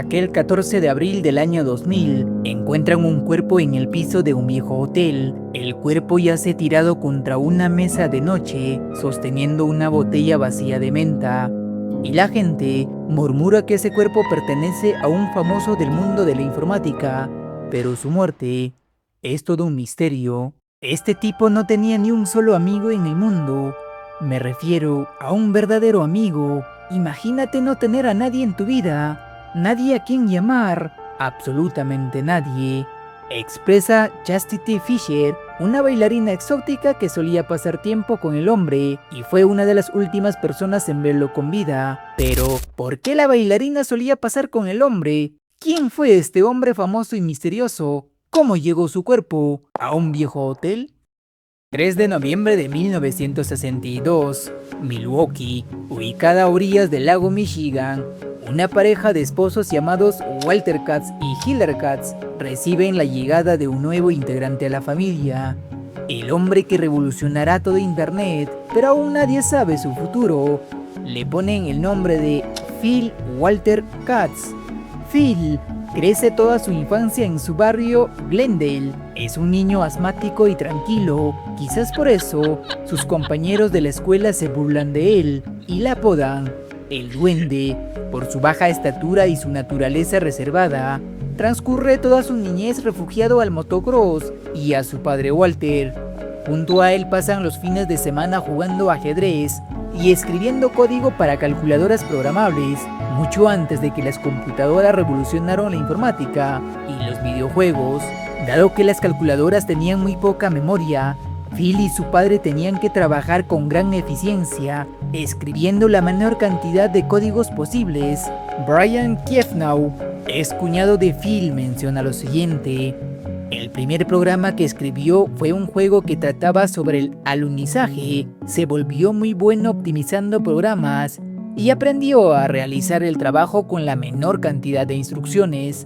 Aquel 14 de abril del año 2000, encuentran un cuerpo en el piso de un viejo hotel. El cuerpo yace tirado contra una mesa de noche, sosteniendo una botella vacía de menta. Y la gente murmura que ese cuerpo pertenece a un famoso del mundo de la informática, pero su muerte es todo un misterio. Este tipo no tenía ni un solo amigo en el mundo. Me refiero a un verdadero amigo. Imagínate no tener a nadie en tu vida. Nadie a quien llamar, absolutamente nadie, expresa Chastity Fisher, una bailarina exótica que solía pasar tiempo con el hombre y fue una de las últimas personas en verlo con vida. Pero, ¿por qué la bailarina solía pasar con el hombre? ¿Quién fue este hombre famoso y misterioso? ¿Cómo llegó su cuerpo a un viejo hotel? 3 de noviembre de 1962, Milwaukee, ubicada a orillas del lago Michigan, una pareja de esposos llamados Walter Katz y Hilary Katz reciben la llegada de un nuevo integrante a la familia, el hombre que revolucionará todo internet, pero aún nadie sabe su futuro. Le ponen el nombre de Phil Walter Katz. Phil crece toda su infancia en su barrio Glendale. Es un niño asmático y tranquilo, quizás por eso sus compañeros de la escuela se burlan de él y la apodan el Duende, por su baja estatura y su naturaleza reservada. Transcurre toda su niñez refugiado al motocross y a su padre Walter. Junto a él pasan los fines de semana jugando ajedrez y escribiendo código para calculadoras programables, mucho antes de que las computadoras revolucionaron la informática y los videojuegos. Dado que las calculadoras tenían muy poca memoria, Phil y su padre tenían que trabajar con gran eficiencia, escribiendo la menor cantidad de códigos posibles. Brian Kiefnau, ex cuñado de Phil, menciona lo siguiente: el primer programa que escribió fue un juego que trataba sobre el alunizaje. Se volvió muy bueno optimizando programas y aprendió a realizar el trabajo con la menor cantidad de instrucciones.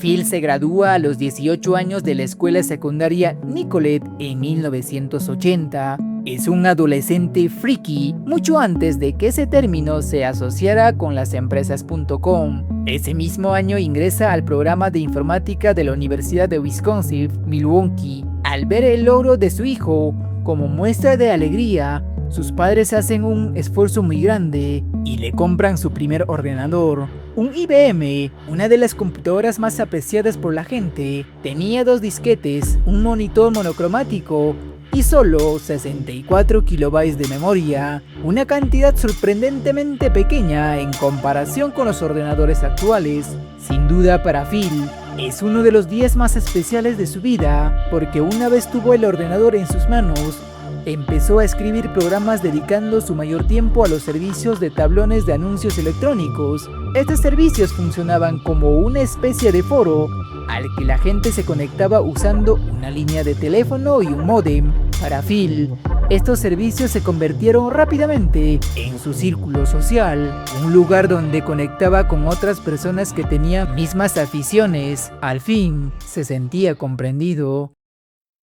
Phil se gradúa a los 18 años de la escuela secundaria Nicolet en 1980. Es un adolescente friki mucho antes de que ese término se asociara con las empresas.com. Ese mismo año ingresa al programa de informática de la Universidad de Wisconsin, Milwaukee. Al ver el logro de su hijo, como muestra de alegría, sus padres hacen un esfuerzo muy grande y le compran su primer ordenador, un IBM, una de las computadoras más apreciadas por la gente. Tenía 2 disquetes, un monitor monocromático y solo 64 kilobytes de memoria, una cantidad sorprendentemente pequeña en comparación con los ordenadores actuales. Sin duda, para Phil es uno de los días más especiales de su vida, porque una vez tuvo el ordenador en sus manos, empezó a escribir programas dedicando su mayor tiempo a los servicios de tablones de anuncios electrónicos. Estos servicios funcionaban como una especie de foro al que la gente se conectaba usando una línea de teléfono y un módem. Para Phil, estos servicios se convirtieron rápidamente en su círculo social, un lugar donde conectaba con otras personas que tenían mismas aficiones. Al fin, se sentía comprendido.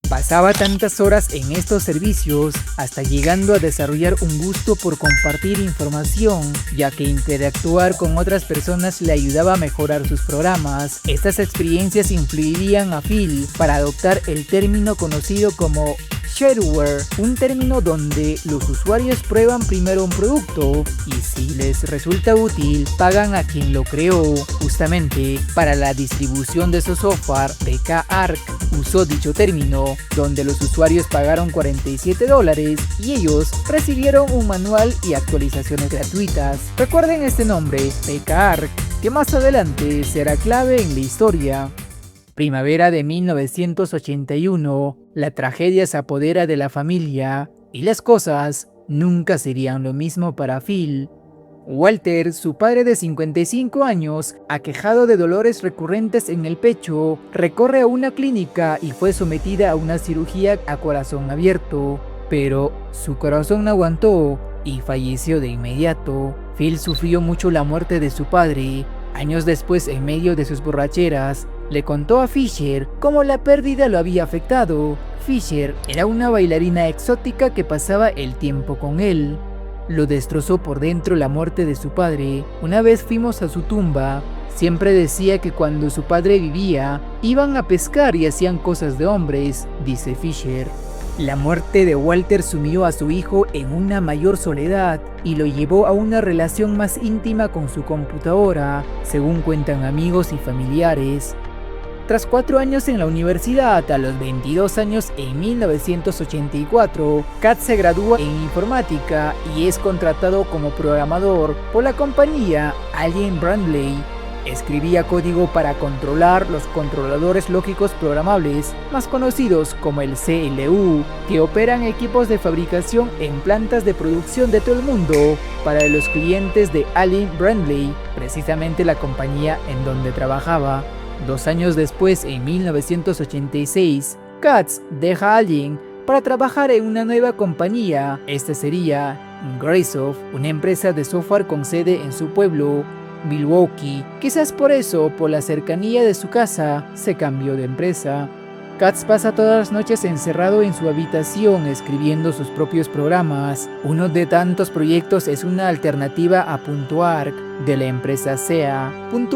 Pasaba tantas horas en estos servicios hasta llegando a desarrollar un gusto por compartir información, ya que interactuar con otras personas le ayudaba a mejorar sus programas. Estas experiencias influirían a Phil para adoptar el término conocido como shareware, un término donde los usuarios prueban primero un producto y si les resulta útil, pagan a quien lo creó. Justamente para la distribución de su software, PK-Arc usó dicho término, donde los usuarios pagaron $47 y ellos recibieron un manual y actualizaciones gratuitas. Recuerden este nombre, PK-Arc, que más adelante será clave en la historia. Primavera de 1981, la tragedia se apodera de la familia y las cosas nunca serían lo mismo para Phil. Walter, su padre de 55 años, aquejado de dolores recurrentes en el pecho, recorre a una clínica y fue sometida a una cirugía a corazón abierto, pero su corazón no aguantó y falleció de inmediato. Phil sufrió mucho la muerte de su padre. Años después, en medio de sus borracheras, le contó a Fisher cómo la pérdida lo había afectado. Fisher era una bailarina exótica que pasaba el tiempo con él. Lo destrozó por dentro la muerte de su padre. Una vez fuimos a su tumba Siempre decía que cuando su padre vivía, iban a pescar y hacían cosas de hombres, dice Fisher. La muerte de Walter sumió a su hijo en una mayor soledad y lo llevó a una relación más íntima con su computadora, según cuentan amigos y familiares. Tras 4 años en la universidad, a los 22 años en 1984, Katz se gradúa en informática y es contratado como programador por la compañía Allen Bradley. Escribía código para controlar los controladores lógicos programables, más conocidos como el CLU, que operan equipos de fabricación en plantas de producción de todo el mundo para los clientes de Allen Bradley, precisamente la compañía en donde trabajaba. 2 años después, en 1986, Katz deja Allen para trabajar en una nueva compañía. Esta sería Graysoft, una empresa de software con sede en su pueblo, Milwaukee. Quizás por eso, por la cercanía de su casa, se cambió de empresa. Katz pasa todas las noches encerrado en su habitación escribiendo sus propios programas. Uno de tantos proyectos es una alternativa a .arc de la empresa SEA.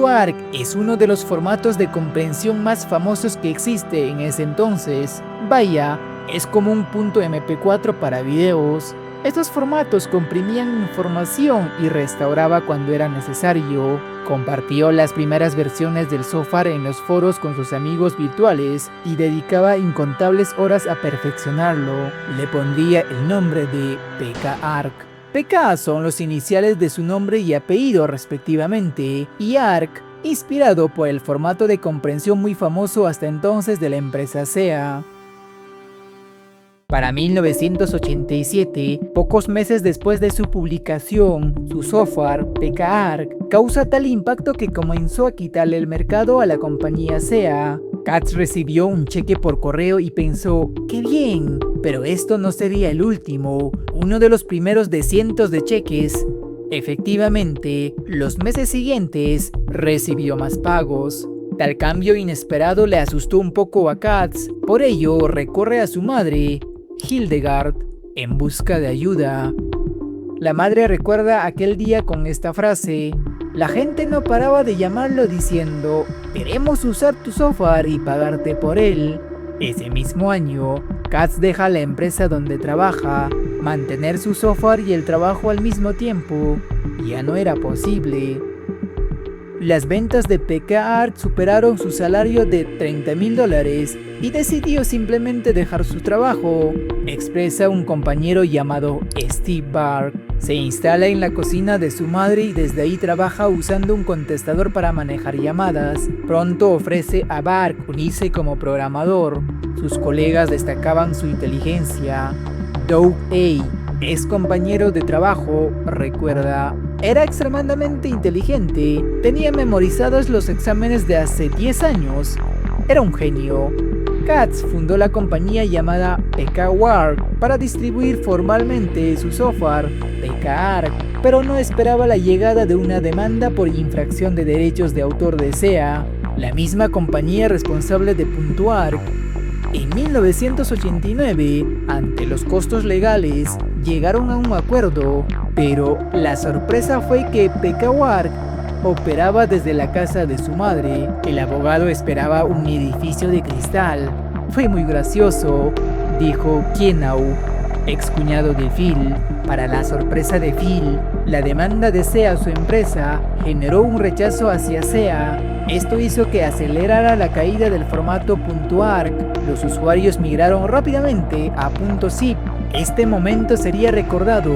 .arc es uno de los formatos de comprensión más famosos que existe en ese entonces. Vaya, es como un .mp4 para videos. Estos formatos comprimían información y restauraba cuando era necesario. Compartió las primeras versiones del software en los foros con sus amigos virtuales y dedicaba incontables horas a perfeccionarlo. Le pondría el nombre de PK-ARC. PK son los iniciales de su nombre y apellido respectivamente, y ARC, inspirado por el formato de comprensión muy famoso hasta entonces de la empresa SEA. Para 1987, pocos meses después de su publicación, su software, PK-ARC, causa tal impacto que comenzó a quitarle el mercado a la compañía SEA. Katz recibió un cheque por correo y pensó, ¡qué bien! Pero esto no sería el último, uno de los primeros de cientos de cheques. Efectivamente, los meses siguientes recibió más pagos. Tal cambio inesperado le asustó un poco a Katz, por ello recorre a su madre, Hildegard, en busca de ayuda. La madre recuerda aquel día con esta frase: la gente no paraba de llamarlo diciendo, queremos usar tu software y pagarte por él. Ese mismo año, Katz deja la empresa donde trabaja. Mantener su software y el trabajo al mismo tiempo ya no era posible. Las ventas de PK-ARC superaron su salario de $30,000 y decidió simplemente dejar su trabajo, expresa un compañero llamado Steve Barr. Se instala en la cocina de su madre y desde ahí trabaja usando un contestador para manejar llamadas. Pronto ofrece a Barr unirse como programador. Sus colegas destacaban su inteligencia. Doug A., ex compañero de trabajo, recuerda: era extremadamente inteligente, tenía memorizados los exámenes de hace 10 años, era un genio. Katz fundó la compañía llamada PK-ARC para distribuir formalmente su software, PK-ARC, pero no esperaba la llegada de una demanda por infracción de derechos de autor de SEA, la misma compañía responsable de .arc. En 1989, ante los costos legales, llegaron a un acuerdo, pero la sorpresa fue que PK-ARC operaba desde la casa de su madre. El abogado esperaba un edificio de cristal. Fue muy gracioso, dijo Kienau, excuñado de Phil. Para la sorpresa de Phil, la demanda de SEA a su empresa generó un rechazo hacia SEA. Esto hizo que acelerara la caída del formato .arc. Los usuarios migraron rápidamente a .zip. Este momento sería recordado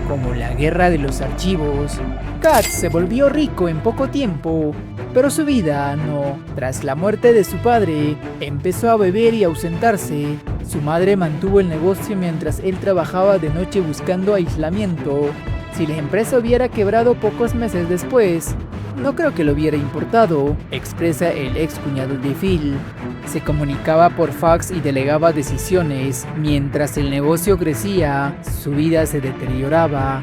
como la guerra de los archivos. Katz se volvió rico en poco tiempo, pero su vida no. Tras la muerte de su padre, empezó a beber y ausentarse. Su madre mantuvo el negocio mientras él trabajaba de noche buscando aislamiento. Si la empresa hubiera quebrado pocos meses después, no creo que le hubiera importado, expresa el ex cuñado de Phil. Se comunicaba por fax y delegaba decisiones. Mientras el negocio crecía, su vida se deterioraba.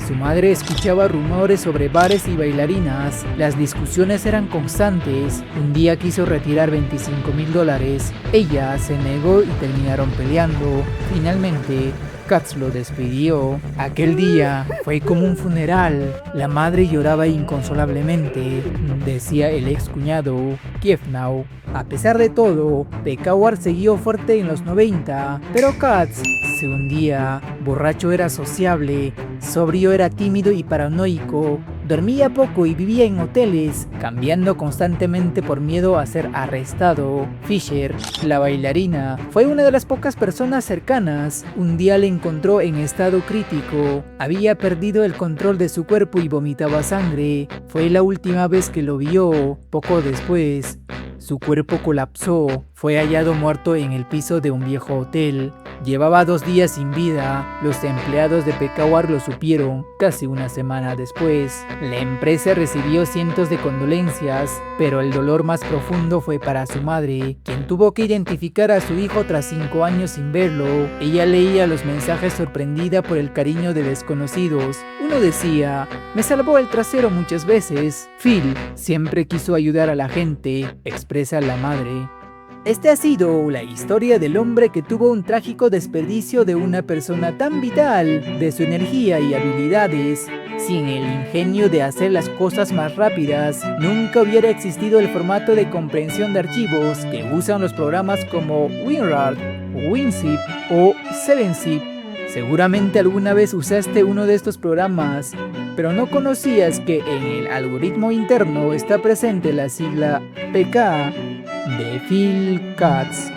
Su madre escuchaba rumores sobre bares y bailarinas. Las discusiones eran constantes. Un día quiso retirar $25,000. Ella se negó y terminaron peleando. Finalmente, Katz lo despidió. Aquel día fue como un funeral. La madre lloraba inconsolablemente, decía el ex cuñado Kiefnau. A pesar de todo, Pekawar siguió fuerte en los 90, pero Katz se hundía. Borracho era sociable, sobrio era tímido y paranoico, dormía poco y vivía en hoteles, cambiando constantemente por miedo a ser arrestado. Fisher, la bailarina, fue una de las pocas personas cercanas. Un día le encontró en estado crítico, había perdido el control de su cuerpo y vomitaba sangre. Fue la última vez que lo vio. Poco después, su cuerpo colapsó, fue hallado muerto en el piso de un viejo hotel. Llevaba 2 días sin vida. Los empleados de Pekawar lo supieron casi una semana después. La empresa recibió cientos de condolencias, pero el dolor más profundo fue para su madre, quien tuvo que identificar a su hijo tras 5 años sin verlo. Ella leía los mensajes sorprendida por el cariño de desconocidos. Uno decía: "Me salvó el trasero muchas veces". Phil siempre quiso ayudar a la gente, expresa la madre. Esta ha sido la historia del hombre que tuvo un trágico desperdicio de una persona tan vital, de su energía y habilidades. Sin el ingenio de hacer las cosas más rápidas, nunca hubiera existido el formato de comprensión de archivos que usan los programas como WinRAR, WinZip o 7zip. Seguramente alguna vez usaste uno de estos programas, pero no conocías que en el algoritmo interno está presente la sigla PK de Phil Katz.